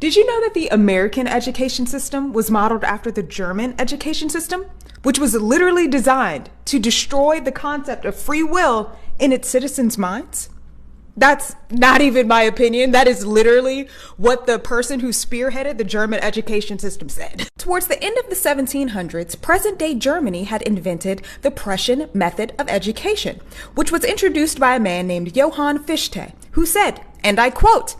Did you know that the American education system was modeled after the German education system, which was literally designed to destroy the concept of free will in its citizens' minds? That's not even my opinion. That is literally what the person who spearheaded the German education system said. Towards the end of the 1700s, present-day Germany had invented the Prussian method of education, which was introduced by a man named Johann Fichte, who said, and I quote,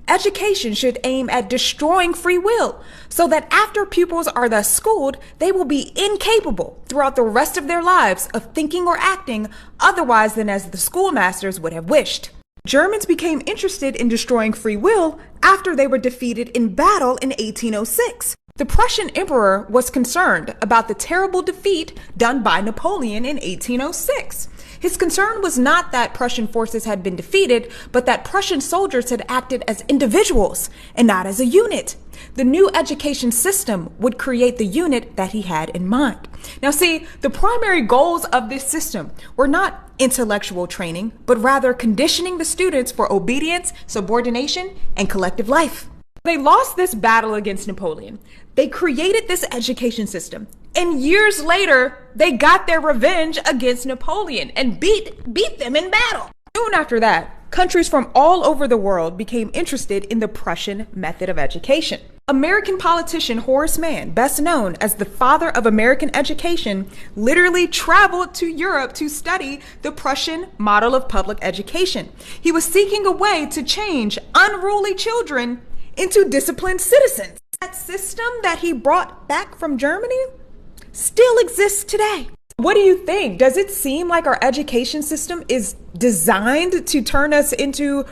"Education should aim at destroying free will, so that after pupils are thus schooled, they will be incapable throughout the rest of their lives of thinking or acting otherwise than as the schoolmasters would have wished." Germans became interested in destroying free will after they were defeated in battle in 1806. The Prussian emperor was concerned about the terrible defeat done by Napoleon in 1806. His concern was not that Prussian forces had been defeated, but that Prussian soldiers had acted as individuals and not as a unit. The new education system would create the unit that he had in mind. Now see, the primary goals of this system were not intellectual training, but rather conditioning the students for obedience, subordination, and collective life. They lost this battle against Napoleon. They created this education system. And years later, they got their revenge against Napoleon and beat them in battle. Soon after that, countries from all over the world became interested in the Prussian method of education. American politician Horace Mann, best known as the father of American education, literally traveled to Europe to study the Prussian model of public education. He was seeking a way to change unruly children into disciplined citizens. That system that he brought back from Germany still exists today. What do you think? Does it seem like our education system is designed to turn us into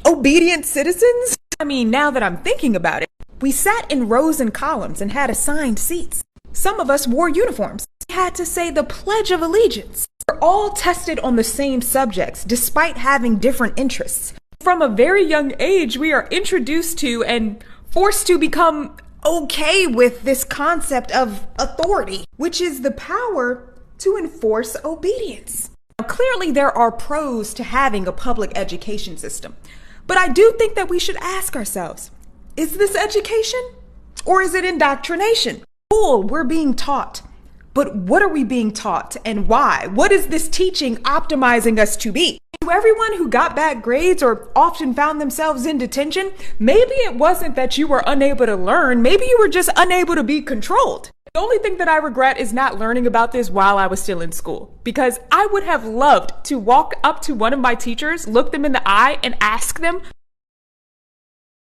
obedient citizens? I mean, now that I'm thinking about it, we sat in rows and columns and had assigned seats. Some of us wore uniforms. We had to say the Pledge of Allegiance. We're all tested on the same subjects, despite having different interests. From a very young age, we are introduced to and forced to become okay with this concept of authority, which is the power to enforce obedience. Now, clearly there are pros to having a public education system, but I do think that we should ask ourselves, is this education or is it indoctrination? Cool, we're being taught, but what are we being taught and why? What is this teaching optimizing us to be? To everyone who got bad grades or often found themselves in detention, maybe it wasn't that you were unable to learn, maybe you were just unable to be controlled. The only thing that I regret is not learning about this while I was still in school, because I would have loved to walk up to one of my teachers, look them in the eye, and ask them,